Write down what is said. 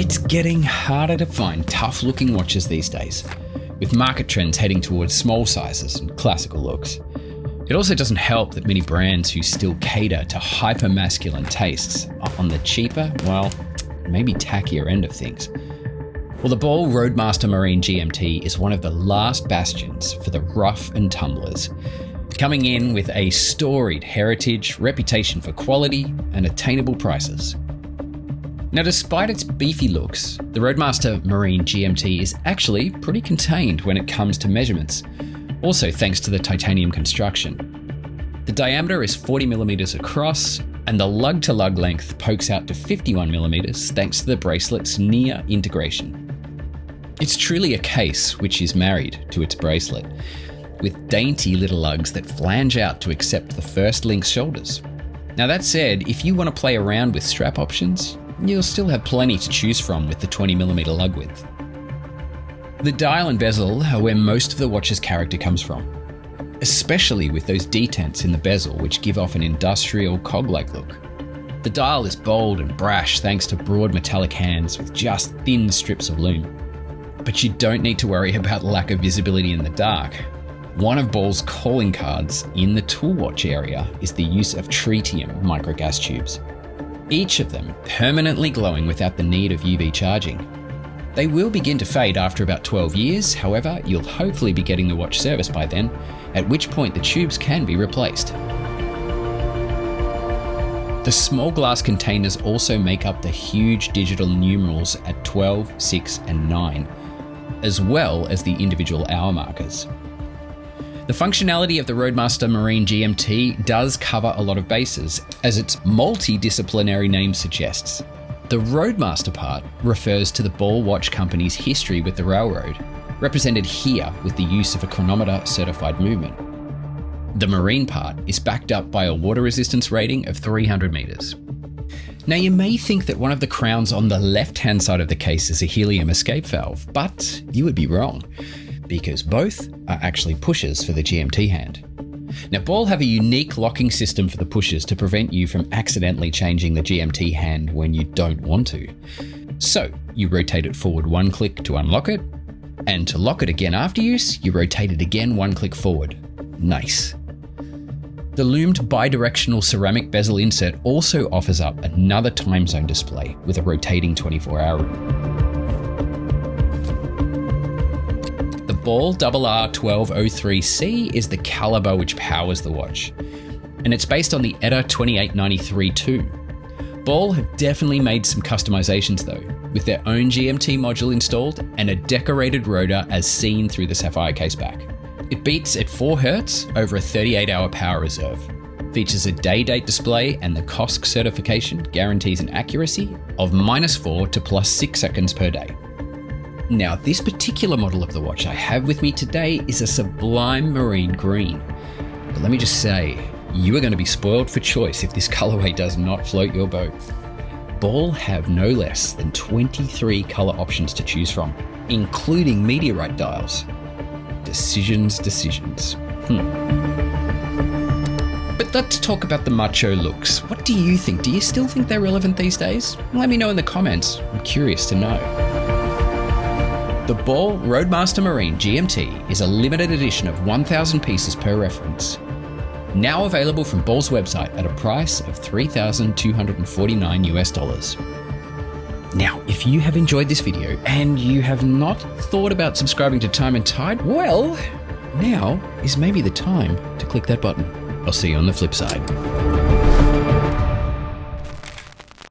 It's getting harder to find tough-looking watches these days, with market trends heading towards small sizes and classical looks. It also doesn't help that many brands who still cater to hyper-masculine tastes are on the cheaper, well, maybe tackier end of things. Well, the Ball Roadmaster Marine GMT is one of the last bastions for the rough and tumblers, coming in with a storied heritage, reputation for quality, and attainable prices. Now, despite its beefy looks, the Roadmaster Marine GMT is actually pretty contained when it comes to measurements, also thanks to the titanium construction. The diameter is 40mm across, and the lug-to-lug length pokes out to 51mm thanks to the bracelet's near integration. It's truly a case which is married to its bracelet, with dainty little lugs that flange out to accept the first link's shoulders. Now that said, if you want to play around with strap options, you'll still have plenty to choose from with the 20mm lug width. The dial and bezel are where most of the watch's character comes from, especially with those detents in the bezel which give off an industrial cog-like look. The dial is bold and brash thanks to broad metallic hands with just thin strips of lume. But you don't need to worry about lack of visibility in the dark. One of Ball's calling cards in the tool watch area is the use of tritium microgas tubes, each of them permanently glowing without the need of UV charging. They will begin to fade after about 12 years, however, you'll hopefully be getting the watch serviced by then, at which point the tubes can be replaced. The small glass containers also make up the huge digital numerals at 12, 6, and 9, as well as the individual hour markers. The functionality of the Roadmaster Marine GMT does cover a lot of bases, as its multidisciplinary name suggests. The Roadmaster part refers to the Ball Watch Company's history with the railroad, represented here with the use of a chronometer certified movement. The Marine part is backed up by a water resistance rating of 300 meters. Now you may think that one of the crowns on the left-hand side of the case is a helium escape valve, but you would be wrong, because both are actually pushers for the GMT hand. Now, Ball have a unique locking system for the pushers to prevent you from accidentally changing the GMT hand when you don't want to. So, you rotate it forward one click to unlock it, and to lock it again after use, you rotate it again one click forward. Nice. The loomed bidirectional ceramic bezel insert also offers up another time zone display with a rotating 24-hour room. The Ball RR1203C is the caliber which powers the watch, and it's based on the ETA 2893-2. Ball have definitely made some customizations though, with their own GMT module installed and a decorated rotor as seen through the SAPPHIRE caseback. It beats at 4 Hz over a 38-hour power reserve, features a day-date display, and the COSC certification guarantees an accuracy of -4 to +6 seconds per day. Now, this particular model of the watch I have with me today is a sublime marine green. But let me just say, you are going to be spoiled for choice if this colorway does not float your boat. Ball have no less than 23 color options to choose from, including meteorite dials. Decisions. But let's talk about the macho looks. What do you think? Do you still think they're relevant these days? Let me know in the comments. I'm curious to know. The Ball Roadmaster Marine GMT is a limited edition of 1,000 pieces per reference. Now available from Ball's website at a price of $3,249 US. Now, if you have enjoyed this video and you have not thought about subscribing to Time+Tide, well, now is maybe the time to click that button. I'll see you on the flip side.